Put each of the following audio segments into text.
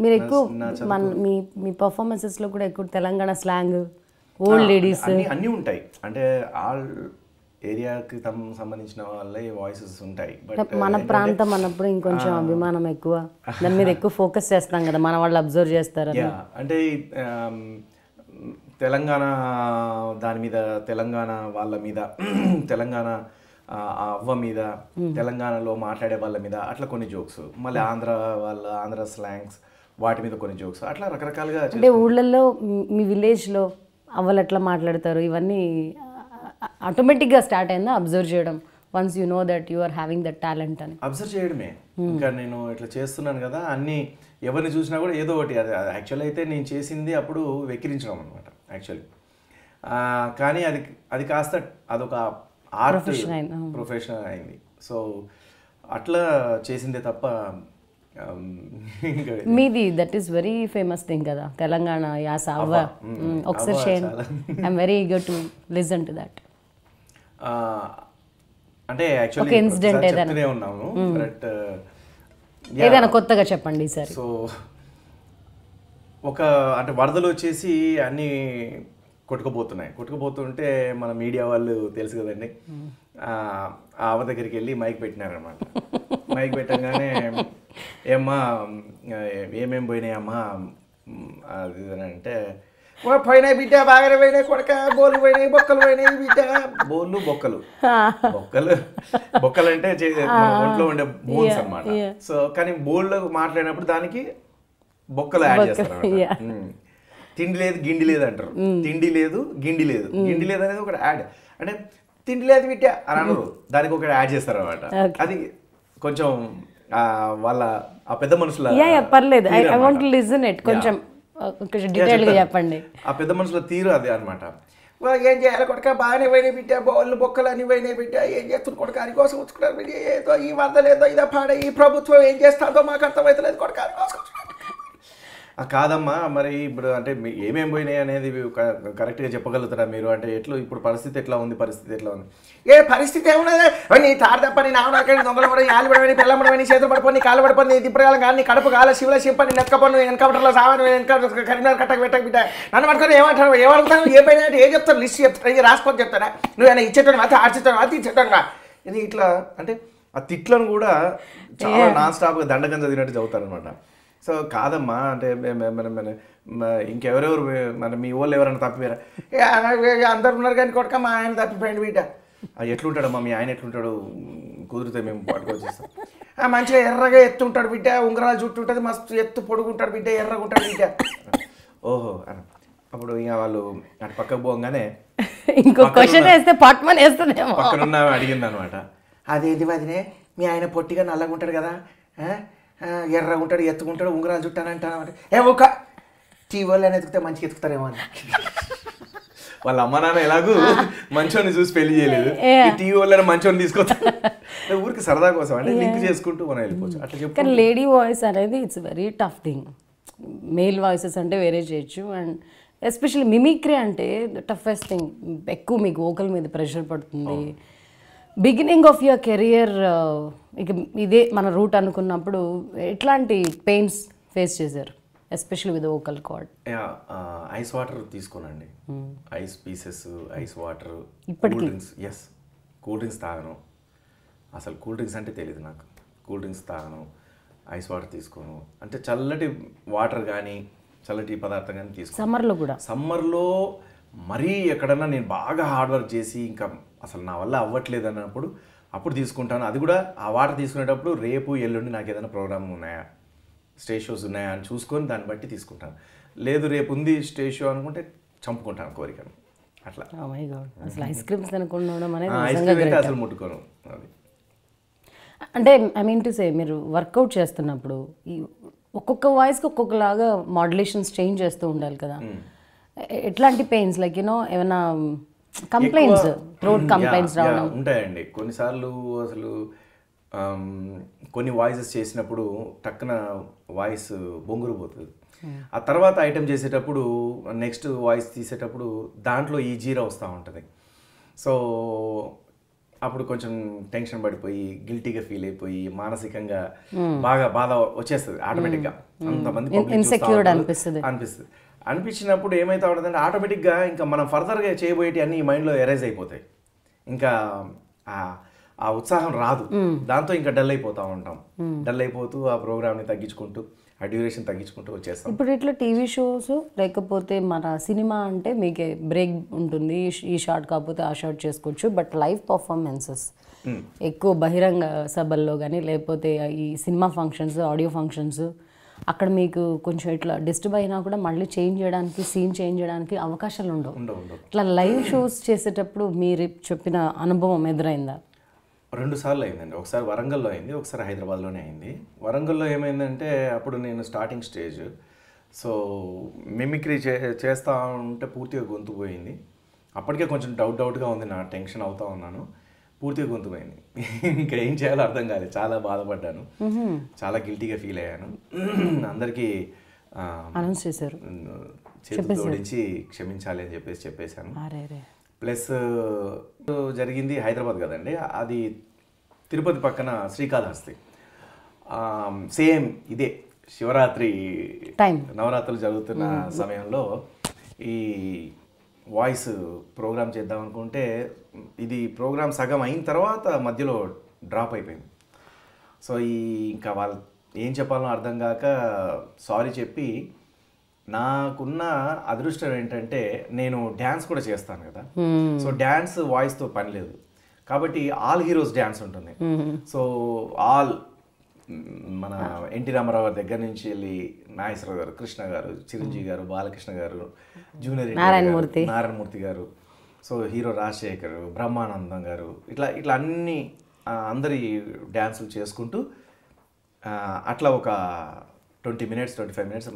మీరు ఎక్కువ మీ మీ పర్ఫార్మెన్సెస్లో కూడా ఎక్కువ తెలంగాణ స్లాంగ్, ఓల్డ్ లేడీస్ అన్నీ ఉంటాయి. అంటే ఆల్ ఏరియాకి సంబంధించిన వాళ్ళే వాయిసెస్ ఉంటాయి. బట్ మన ప్రాంతం అన్నప్పుడు ఇంకొంచెం అభిమానం ఎక్కువ, దాని మీద ఎక్కువ ఫోకస్ చేస్తాం కదా, మన వాళ్ళు అబ్జర్వ్ చేస్తారు. అంటే తెలంగాణ దాని మీద, తెలంగాణ వాళ్ళ మీద, తెలంగాణ అవ్వ మీద, తెలంగాణలో మాట్లాడే వాళ్ళ మీద అట్లా కొన్ని జోక్స్, మళ్ళీ ఆంధ్ర స్లాంగ్స్ వాటి మీద కొన్ని జోక్స్, అట్లా రకరకాలుగా. అంటే ఊళ్ళల్లో మీ విలేజ్లో అవ్వలు ఎట్లా మాట్లాడతారు ఇవన్నీ ఆటోమేటిక్గా స్టార్ట్ అయిందా అబ్జర్వ్ చేయడం, once you know that you are having that talent అని? అబ్జర్వ్ చేయడమే. ఇంకా నేను ఇట్లా చేస్తున్నాను కదా, అన్నీ ఎవరిని చూసినా కూడా ఏదో ఒకటి. యాక్చువల్ అయితే నేను చేసింది అప్పుడు వెక్కిరించడం అనమాట యాక్చువల్లీ. కానీ అది కాస్త అదొక ఆర్ట్ ప్రొఫెషన్ అయింది. సో అట్లా చేసిందే తప్ప మీది that is very famous thing కదా, తెలంగాణ యాస అవ్వ. ఒకసారి చేయండి, I'm very eager to listen to that. అంటే యాక్చువల్లీ ఇన్సిడెంట్ చెప్తూనే ఉన్నాము, బట్ ఏదైనా కొత్తగా చెప్పండి ఈసారి. సో అంటే వరదలు వచ్చేసి అన్నీ కొట్టుకుపోతుంటే మన మీడియా వాళ్ళు తెలుసు కదండి, ఆ అవ్వ దగ్గరికి వెళ్ళి మైక్ పెట్టినారనమాట. మైక్ పెట్టగానే ఏమ్మా ఏమేమి పోయినాయమ్మా అది అంటే, పోయినాయి బిడ్డ, బాగానే పోయినాయి కొడక, బోళ్ళు పోయినాయి, బొక్కలు పోయినాయి బిడ్డ. బొక్కలు అంటే ఒంట్లో ఉండే బోన్స్ అనమాట. సో కానీ బోళ్ళు మాట్లాడినప్పుడు దానికి బొక్కలు యాడ్ చేస్తారు. తిండి లేదు గిండి లేదు అంటారు, తిండి లేదు గిండి లేదు. గిండి లేదు అనేది ఒక యాడ్, అంటే తిండి లేదు బిడ్డ అని అనరు, దానికి ఒకటి యాడ్ చేస్తారు అనమాట. అది కొంచెం వాళ్ళ ఆ పెద్ద మనుషుల, పర్లేదు, I want to listen it, కొంచెం డీటెయిల్ గా చెప్పండి. ఆ పెద్ద మనుషుల తీరు అది అనమాట. ఏం చేయాలి కొడక, బాగానే పోయినాయి బిడ్డ, బోళ్ళు బొక్కలు అన్ని పోయినాయి బిడ్డ, ఏం చేస్తుంది కొడక, అని కోసం ఉంచుకున్నారు బిడ్డ, ఏదో ఈ వరదలేదో ఇదో పాడ, ఈ ప్రభుత్వం ఏం చేస్తుందో మాకు అర్థమవుతలేదు కొడక అని కోసం. కాదమ్మా, మరి ఇప్పుడు అంటే ఏమేమి పోయినాయి అనేది కరెక్ట్గా చెప్పగలుగుతారా మీరు? అంటే ఇప్పుడు పరిస్థితి ఎట్లా ఉంది, ఏ పరిస్థితి ఏమున్నది, నీ తాడు తప్ప, నీ నావనక్కడి దొంగలు పడి, ఆలు పడిపోయి, పిల్లలు పడిపోయి, చేతులు పడిపోయి, నీ కాళ్ళు పడిపోయి, నీ దిప్పగాలం కానీ, నీ కడుపు కాల శివుల సింపని నెక్కపని, ఎన్కౌంటర్లో సావని, కరీంనగర్ కట్టకు పెట్టకు బిడ్డ, నన్ను పట్టుకొని ఏమంటారు, ఏ పైన అంటే ఏం చెప్తారు, లిస్ట్ చెప్తారు, రాసుకొని చెప్తారా, నువ్వు ఆయన ఇచ్చేటాను అయితే ఆర్చిస్తాను ఇచ్చేటాను ఇది ఇట్లా. అంటే ఆ తిట్లను కూడా చాలా నాన్ స్టాప్గా దండగం చదివినట్టు చదువుతారు అనమాట. సో కాదమ్మా, అంటే ఇంకెవరెవరు మీ వాళ్ళు ఎవరైనా తప్పిపోయారా? అందరు ఉన్నారు కానీ కొడక మా ఆయన తప్పిపోయింది బిడ్డ. ఎట్లుంటాడమ్మా మీ ఆయన, ఎట్లుంటాడు, కుదిరితే మేము పట్టుకొచ్చేస్తాం. మంచిగా ఎర్రగా ఎత్తుంటాడు బిడ్డ, ఉంగరాలు చుట్టూ ఉంటుంది, మస్తు ఎత్తు పొడుగుంటాడు బిడ్డ, ఎర్రగా ఉంటాడు బిడ్డ. ఓహో అని అప్పుడు ఇక వాళ్ళు అటు పక్కకు పోగానే ఇంకో క్వశ్చన్ వేస్తే పట్టుమని వేస్తుందేమో, పక్కనున్న అడిగింది అనమాట. అదేంటి వదినే, మీ ఆయన పొట్టిగా నల్లగా ఉంటాడు కదా, ఎర్రగా ఉంటాడు, ఎత్తుకుంటాడు, ఉంగరాలు చుట్టానంటాను. ఒక టీవోళ్ళు అని ఎత్తుకుతే మంచిగా ఎత్తుకుతారేమో అని. వాళ్ళ అమ్మ నాన్న ఎలాగూ మంచోని చూసి పెళ్లి చేయలేదు, టీవీ వాళ్ళని మంచోని తీసుకొస్తారు, ఊరికి సరదా కోసం అంటే లింక్ చేసుకుంటూ మనం వెళ్ళిపోవచ్చు అట్లా చెప్పి. కానీ లేడీ వాయిస్ అనేది it's very tough thing. Male voices అంటే వేరే చేయొచ్చు, అండ్ ఎస్పెషల్లీ మిమిక్రీ అంటే టఫెస్ట్ థింగ్. ఎక్కువ మీకు వోకల్ మీద ప్రెషర్ పడుతుంది. బిగినింగ్ ఆఫ్ యువర్ కెరియర్, ఇక ఇదే మన రూట్ అనుకున్నప్పుడు ఎట్లాంటి పెయిన్స్ ఫేస్ చేశారు, especially with vocal cord? Ice water తీసుకోనండి, ఐస్ పీసెస్, ఐస్ వాటర్, ఇప్పటికీ కూల్ డ్రింక్స్ తాగను, అసలు కూల్ డ్రింక్స్ అంటే తెలియదు నాకు, కూల్ డ్రింక్స్ తాగను, ఐస్ వాటర్ తీసుకోను. అంటే చల్లటి వాటర్ కానీ చల్లటి పదార్థం కానీ తీసుకోను. సమ్మర్లో మరీ ఎక్కడన్నా నేను బాగా హార్డ్ వర్క్ చేసి ఇంకా అసలు నా వల్ల అవ్వట్లేదు అన్నప్పుడు అప్పుడు తీసుకుంటాను. అది కూడా ఆ వాటర్ తీసుకునేటప్పుడు రేపు ఎల్లుండి నాకు ఏదైనా ప్రోగ్రామ్ ఉన్నాయా, స్టేజ్ షోస్ ఉన్నాయా అని చూసుకొని దాన్ని బట్టి తీసుకుంటాను. లేదు రేపు ఉంది స్టేజ్ షో అనుకుంటే చంపుకుంటాను కోరికను అట్లా. అసలు ఐస్ క్రీమ్స్ అసలు ముట్టుకోను. అది అంటే ఐ మీన్ టు సే, మీరు వర్కౌట్ చేస్తున్నప్పుడు ఈ ఒక్కొక్క వాయిస్కి ఒక్కొక్కలాగా మాడ్యులేషన్స్ చేంజ్ చేస్తూ ఉండాలి కదా, ఎట్లాంటి పెయిన్స్ లైక్ యూనో ఏమైనా కంప్లైంట్స్, థ్రోట్ కంప్లైంట్స్ రావడం ఉంటాయండి కొన్నిసార్లు. అసలు కొన్ని వాయిసెస్ చేసినప్పుడు టక్కున వాయిస్ బొంగురు పోతుంది. ఆ తర్వాత ఐటెం చేసేటప్పుడు నెక్స్ట్ వాయిస్ తీసేటప్పుడు దాంట్లో ఈ జీరా వస్తూ ఉంటుంది. సో అప్పుడు కొంచెం టెన్షన్ పడిపోయి గిల్టీగా ఫీల్ అయిపోయి మానసికంగా బాగా బాధ వచ్చేస్తుంది ఆటోమేటిక్గా. అంతమంది అనిపిస్తుంది. అనిపించినప్పుడు ఏమైతే ఉంటుందంటే ఆటోమేటిక్గా ఇంకా మనం ఫర్దర్గా చేయబోయేటి అన్ని మైండ్లో ఎరేజ్ అయిపోతాయి. ఇంకా ఆ ఉత్సాహం రాదు. దాంతో ఇంకా డల్ అయిపోతూ ఉంటాం. డల్ అయిపోతూ ఆ ప్రోగ్రామ్ని తగ్గించుకుంటూ ఆ డ్యూరేషన్ తగ్గించుకుంటూ వచ్చేస్తాం. ఇప్పుడు ఇట్లా టీవీ షోస్ లేకపోతే మన సినిమా అంటే మీకు బ్రేక్ ఉంటుంది, ఈ షార్ట్ కాకపోతే ఆ షార్ట్ చేసుకోవచ్చు. బట్ లైవ్ పర్ఫార్మెన్సెస్ ఎక్కువ బహిరంగ సభల్లో కానీ లేకపోతే ఈ సినిమా ఫంక్షన్స్, ఆడియో ఫంక్షన్స్, అక్కడ మీకు కొంచెం ఇట్లా డిస్టర్బ్ అయినా కూడా మళ్ళీ చేంజ్ చేయడానికి, సీన్ చేంజ్ చేయడానికి అవకాశాలు ఉండవు. ఇట్లా లైవ్ షోస్ చేసేటప్పుడు మీరు చెప్పిన అనుభవం ఎదురైందా? 2 సార్లు అయిందండి. ఒకసారి వరంగల్లో అయింది, ఒకసారి హైదరాబాద్లోనే అయింది. వరంగల్లో ఏమైందంటే అప్పుడు నేను స్టార్టింగ్ స్టేజ్. సో మిమిక్రీ చేస్తూ ఉంటే పూర్తిగా గొంతు పోయింది. అప్పటికే కొంచెం డౌట్గా ఉంది, నా టెన్షన్ అవుతూ ఉన్నాను. పూర్తిగా గొంతు పోయింది. ఇంకా ఏం చేయాలో అర్థం కాలేదు. చాలా బాధపడ్డాను, చాలా గిల్టీగా ఫీల్ అయ్యాను. అందరికీ అనౌన్స్ చేశారు, చేతులు జోడించి క్షమించాలి అని చెప్పేశాను. ప్లస్ జరిగింది హైదరాబాద్ కదండి, అది తిరుపతి పక్కన శ్రీకాళహస్తి. సేమ్ ఇదే శివరాత్రి నవరాత్రులు జరుగుతున్న సమయంలో ఈ వాయిస్ ప్రోగ్రామ్ చేద్దాం అనుకుంటే ఇది ప్రోగ్రామ్ సగం అయిన తర్వాత మధ్యలో డ్రాప్ అయిపోయింది. సో ఇంకా వాళ్ళు ఏం చెప్పాలో అర్థం కాక సారీ చెప్పి, నాకున్న అదృష్టం ఏంటంటే నేను డ్యాన్స్ కూడా చేస్తాను కదా. సో డ్యాన్స్ వాయిస్తో పని లేదు కాబట్టి ఆల్ హీరోస్ డ్యాన్స్ ఉంటుంది. సో ఆల్ మన ఎన్టీ రామారావు దగ్గర నుంచి వెళ్ళి నాగేశ్వరరావు గారు, కృష్ణ గారు, చిరంజీవి గారు, బాలకృష్ణ గారు, జూనియర్ నారాయణమూర్తి గారు, సో హీరో రాజశేఖర్, బ్రహ్మానందం గారు, ఇట్లా అన్ని అందరి డ్యాన్సులు చేసుకుంటూ అట్లా ఒక 20 minutes 25 minutes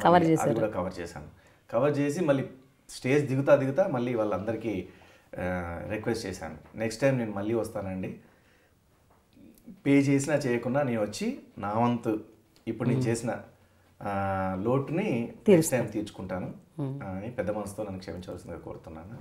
అది కూడా కవర్ చేశాను. కవర్ చేసి మళ్ళీ స్టేజ్ దిగుతా మళ్ళీ వాళ్ళందరికీ రిక్వెస్ట్ చేశాను, నెక్స్ట్ టైం నేను మళ్ళీ వస్తానండి, పే చేసినా చేయకుండా నేను వచ్చి నా వంతు ఇప్పుడు నేను చేసిన లోటుని నెక్స్ట్ టైం తీర్చుకుంటాను అని పెద్ద మనసుతో నన్ను క్షమించవలసిందిగా కోరుతున్నాను.